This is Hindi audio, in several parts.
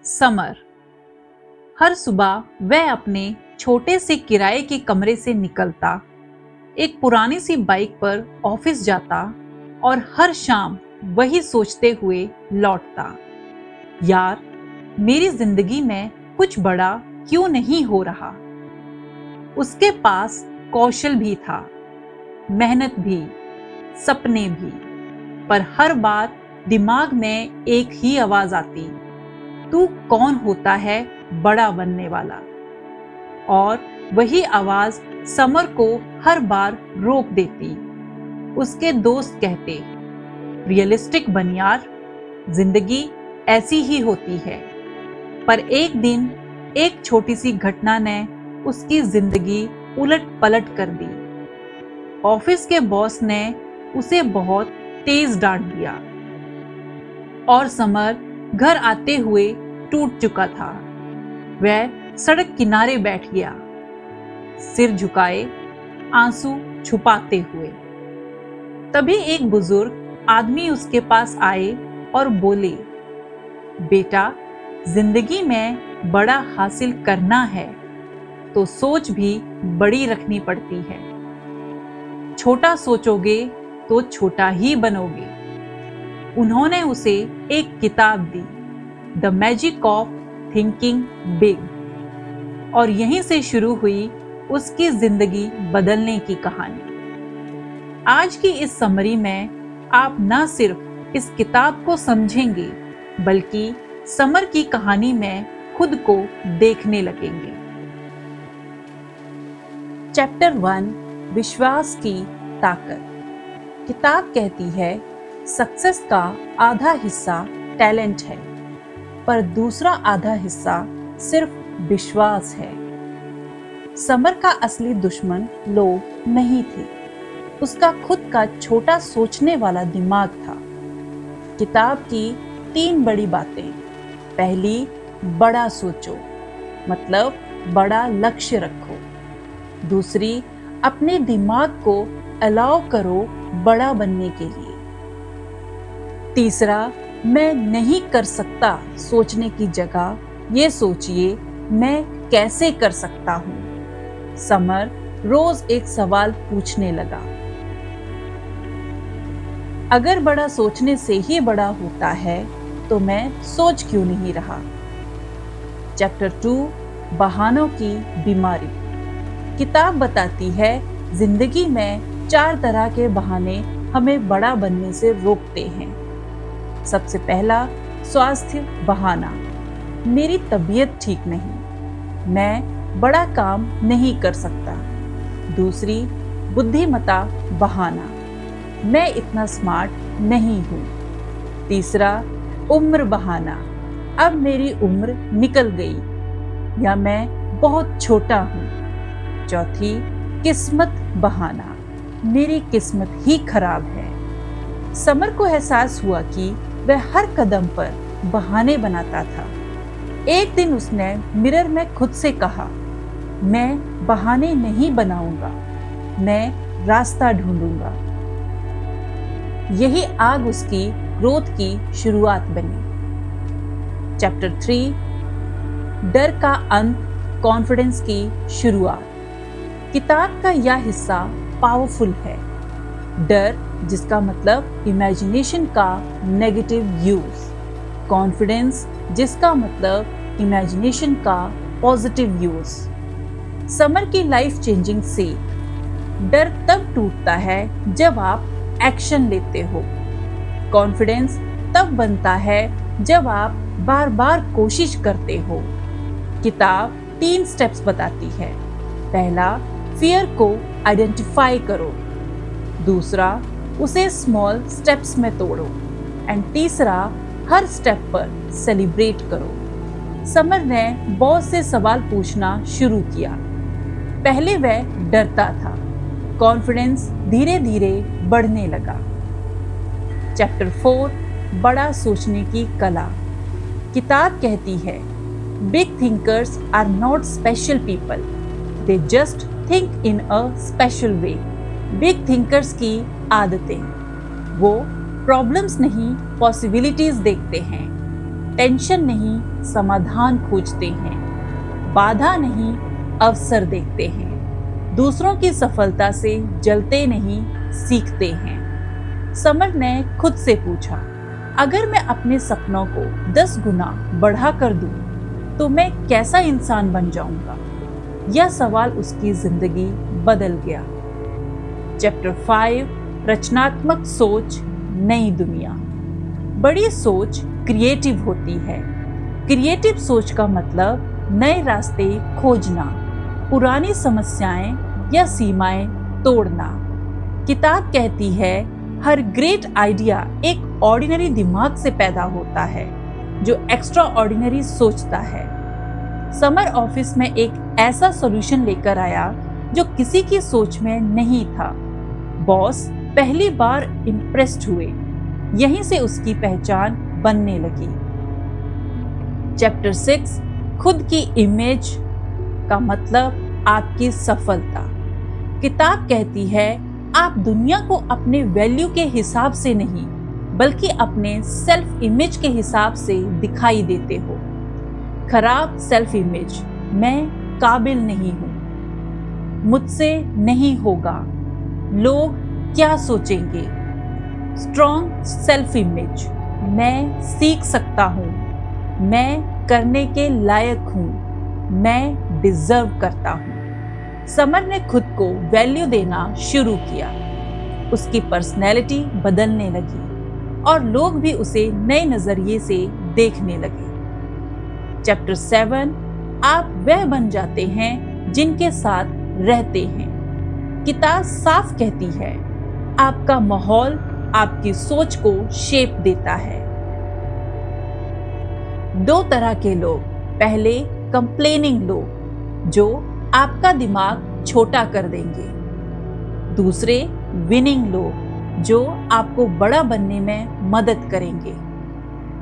समर। हर सुबह वह अपने छोटे से किराए के कमरे से निकलता, एक पुरानी सी बाइक पर ऑफिस जाता और हर शाम वही सोचते हुए लौटता, यार मेरी जिंदगी में कुछ बड़ा क्यों नहीं हो रहा। उसके पास कौशल भी था, मेहनत भी, सपने भी, पर हर बार दिमाग में एक ही आवाज आती, तू कौन होता है बड़ा बनने वाला। और वही आवाज समर को हर बार रोक देती। उसके दोस्त कहते, रियलिस्टिक बन यार, जिंदगी ऐसी ही होती है। पर एक दिन एक छोटी सी घटना ने उसकी जिंदगी उलट पलट कर दी। ऑफिस के बॉस ने उसे बहुत तेज डांट दिया और समर घर आते हुए टूट चुका था। वह सड़क किनारे बैठ गया, सिर झुकाए, आंसू छुपाते हुए। तभी एक बुजुर्ग आदमी उसके पास आए और बोले, बेटा, जिंदगी में बड़ा हासिल करना है तो सोच भी बड़ी रखनी पड़ती है। छोटा सोचोगे तो छोटा ही बनोगे। उन्होंने उसे एक किताब दी, the magic of thinking big, और यहीं से शुरू हुई उसकी जिंदगी बदलने की कहानी। आज की इस समरी में आप न सिर्फ इस किताब को समझेंगे, बल्कि समर की कहानी में खुद को देखने लगेंगे। चैप्टर 1, विश्वास की ताकत। किताब कहती है, सक्सेस का आधा हिस्सा टैलेंट है, पर दूसरा आधा हिस्सा सिर्फ विश्वास है। समर का असली दुश्मन लोग नहीं थे, उसका खुद का छोटा सोचने वाला दिमाग था। किताब की 3 बड़ी बातें। पहली, बड़ा सोचो, मतलब बड़ा लक्ष्य रखो। दूसरी, अपने दिमाग को अलाउ करो बड़ा बनने के लिए। तीसरा, मैं नहीं कर सकता सोचने की जगह ये सोचिए, मैं कैसे कर सकता हूं। समर रोज एक सवाल पूछने लगा, अगर बड़ा सोचने से ही बड़ा होता है तो मैं सोच क्यों नहीं रहा। चैप्टर 2, बहानों की बीमारी। किताब बताती है, जिंदगी में 4 तरह के बहाने हमें बड़ा बनने से रोकते हैं। सबसे पहला, स्वास्थ्य बहाना, मेरी तबीयत ठीक नहीं, मैं बड़ा काम नहीं कर सकता। दूसरी, बुद्धिमत्ता बहाना, मैं इतना स्मार्ट नहीं हूँ। तीसरा, उम्र बहाना, अब मेरी उम्र निकल गई या मैं बहुत छोटा हूँ। चौथी, किस्मत बहाना, मेरी किस्मत ही खराब है। समर को एहसास हुआ कि वह हर कदम पर बहाने बनाता था। एक दिन उसने मिरर में खुद से कहा, मैं बहाने नहीं बनाऊंगा, मैं रास्ता ढूंढूंगा। यही आग उसकी ग्रोथ की शुरुआत बनी। चैप्टर 3, डर का अंत, कॉन्फिडेंस की शुरुआत। किताब का यह हिस्सा पावरफुल है। डर, जिसका मतलब इमेजिनेशन का नेगेटिव यूज। कॉन्फिडेंस, जिसका मतलब इमेजिनेशन का पॉजिटिव यूज। समर की लाइफ चेंजिंग से डर तब टूटता है जब आप एक्शन लेते हो। कॉन्फिडेंस तब बनता है जब आप बार बार कोशिश करते हो। किताब 3 स्टेप्स बताती है। पहला, फियर को आइडेंटिफाई करो। दूसरा, उसे स्मॉल स्टेप्स में तोड़ो। एंड तीसरा, हर स्टेप पर सेलिब्रेट करो। समर ने बॉस से सवाल पूछना शुरू किया। पहले वह डरता था, कॉन्फिडेंस धीरे धीरे बढ़ने लगा। चैप्टर 4, बड़ा सोचने की कला। किताब कहती है, big thinkers are not special people, they just think in a special way. Big thinkers की आदतें, वो प्रॉब्लम्स नहीं पॉसिबिलिटीज देखते हैं। टेंशन नहीं, समाधान खोजते हैं। बाधा नहीं, अवसर देखते हैं। दूसरों की सफलता से जलते नहीं, सीखते हैं। समर ने खुद से पूछा, अगर मैं अपने सपनों को 10 गुना बढ़ा कर दूं, तो मैं कैसा इंसान बन जाऊंगा? यह सवाल उसकी जिंदगी बदल गया। चैप्टर 5, रचनात्मक सोच, नई दुनिया। बड़ी सोच क्रिएटिव होती है। क्रिएटिव सोच का मतलब नए रास्ते खोजना, पुरानी समस्याएं या सीमाएं तोड़ना। किताब कहती है, हर ग्रेट आइडिया एक ऑर्डिनरी दिमाग से पैदा होता है जो एक्स्ट्रा ऑर्डिनरी सोचता है। समर ऑफिस में एक ऐसा सॉल्यूशन लेकर आया जो किसी की सोच में नहीं था। बॉस पहली बार इम्प्रेस्ड हुए। यहीं से उसकी पहचान बनने लगी। चैप्टर 6, खुद की इमेज का मतलब आपकी सफलता। किताब कहती है, आप दुनिया को अपने वैल्यू के हिसाब से नहीं, बल्कि अपने सेल्फ इमेज के हिसाब से दिखाई देते हो। खराब सेल्फ इमेज, मैं काबिल नहीं हूं, मुझसे नहीं होगा, लोग क्या सोचेंगे। स्ट्रॉन्ग सेल्फ इमेज, मैं सीख सकता हूं, मैं करने के लायक हूं, मैं डिजर्व करता हूं। समर ने खुद को वैल्यू देना शुरू किया। उसकी पर्सनैलिटी बदलने लगी और लोग भी उसे नए नजरिए से देखने लगे। चैप्टर 7, आप वह बन जाते हैं जिनके साथ रहते हैं। किताब साफ कहती है, आपका माहौल आपकी सोच को शेप देता है। 2 तरह के लोग, पहले कंप्लेनिंग लोग जो आपका दिमाग छोटा कर देंगे। दूसरे विनिंग लोग जो आपको बड़ा बनने में मदद करेंगे।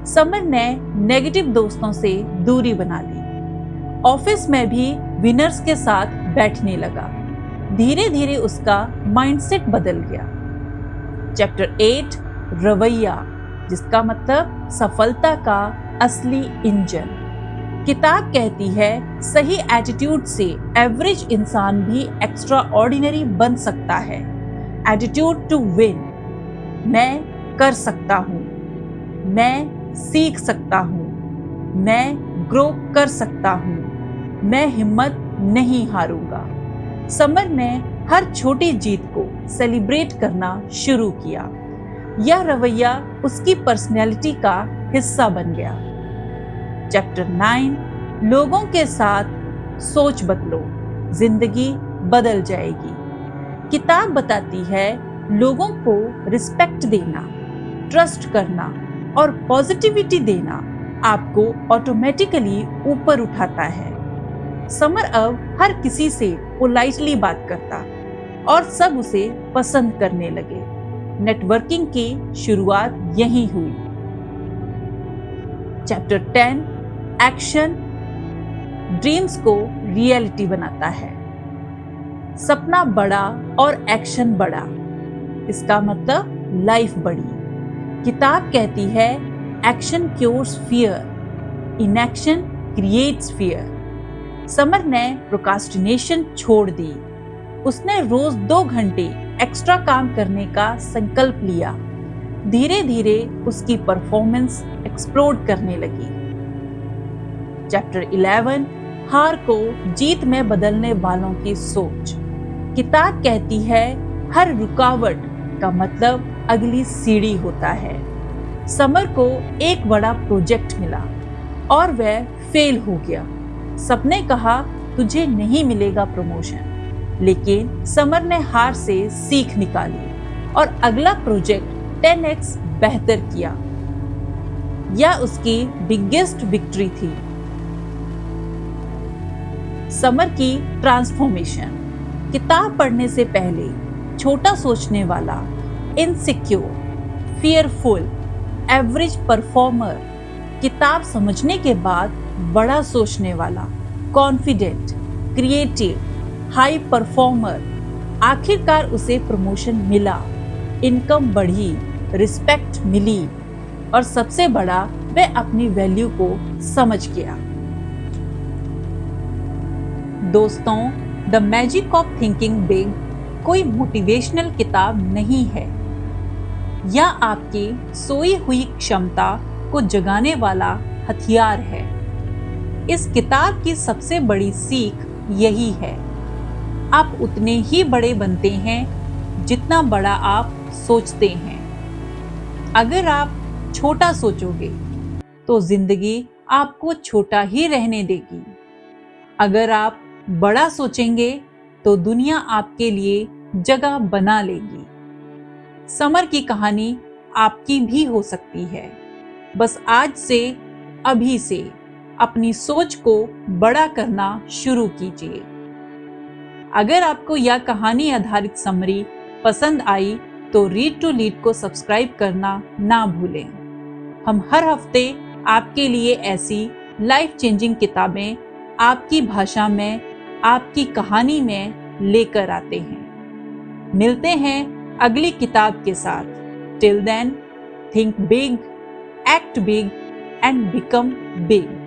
समर ने नेगेटिव दोस्तों से दूरी बना ली। ऑफिस में भी विनर्स के साथ बैठने लगा। धीरे धीरे उसका माइंडसेट बदल गया। चैप्टर 8, रवैया, जिसका मतलब सफलता का असली इंजन। किताब कहती है, सही एटीट्यूड से एवरेज इंसान भी एक्स्ट्रा ऑर्डिनरी बन सकता है। एटीट्यूड टू विन, मैं कर सकता हूँ, मैं सीख सकता हूँ, मैं ग्रो कर सकता हूँ, मैं हिम्मत नहीं हारूंगा। समर ने हर छोटी जीत को सेलिब्रेट करना शुरू किया। यह रवैया उसकी पर्सनैलिटी का हिस्सा बन गया। चैप्टर 9, लोगों के साथ सोच बदलो, जिंदगी बदल जाएगी। किताब बताती है, लोगों को रिस्पेक्ट देना, ट्रस्ट करना और पॉजिटिविटी देना आपको ऑटोमेटिकली ऊपर उठाता है। समर अब हर किसी से पोलाइटली बात करता और सब उसे पसंद करने लगे। नेटवर्किंग की शुरुआत यहीं हुई। चैप्टर 10, एक्शन ड्रीम्स को रियलिटी बनाता है। सपना बड़ा और एक्शन बड़ा, इसका मतलब लाइफ बड़ी। किताब कहती है, action cures fear, inaction creates fear. Samar ने प्रोक्रास्टिनेशन छोड़ दी। उसने रोज 2 घंटे एक्स्ट्रा काम करने का संकल्प लिया। धीरे धीरे उसकी परफॉर्मेंस एक्सप्लोड करने लगी। चैप्टर 11, हार को जीत में बदलने वालों की सोच। किताब कहती है, हर रुकावट का मतलब अगली सीढ़ी होता है। समर को एक बड़ा प्रोजेक्ट मिला और वह फेल हो गया। सबने कहा, तुझे नहीं मिलेगा प्रमोशन, लेकिन समर ने हार से सीख निकाली और अगला प्रोजेक्ट 10x बेहतर किया। यह उसकी बिगेस्ट विक्ट्री थी। समर की ट्रांसफॉर्मेशन। किताब पढ़ने से पहले छोटा सोचने वाला, इनसिक्योर, फियरफुल, एवरेज परफॉर्मर। किताब समझने के बाद बड़ा सोचने वाला, कॉन्फिडेंट, क्रिएटिव, हाई परफॉर्मर। आखिरकार उसे प्रमोशन मिला, इनकम बढ़ी, रिस्पेक्ट मिली और सबसे बड़ा वह अपनी वैल्यू को समझ गया। दोस्तों, the magic of thinking big कोई मोटिवेशनल किताब नहीं है। यह आपकी सोई हुई क्षमता को जगाने वाला हथियार है। इस किताब की सबसे बड़ी सीख यही है, आप उतने ही बड़े बनते हैं जितना बड़ा आप सोचते हैं। अगर आप छोटा सोचोगे तो जिंदगी आपको छोटा ही रहने देगी। अगर आप बड़ा सोचेंगे तो दुनिया आपके लिए जगह बना लेगी। समर की कहानी आपकी भी हो सकती है। बस आज से, अभी से अपनी सोच को बड़ा करना शुरू कीजिए। अगर आपको यह कहानी आधारित समरी पसंद आई तो रीड टू लीड को सब्सक्राइब करना ना भूलें। हम हर हफ्ते आपके लिए ऐसी लाइफ चेंजिंग किताबें आपकी भाषा में, आपकी कहानी में लेकर आते हैं। मिलते हैं अगली किताब के साथ। Till then, think big, act big and become big.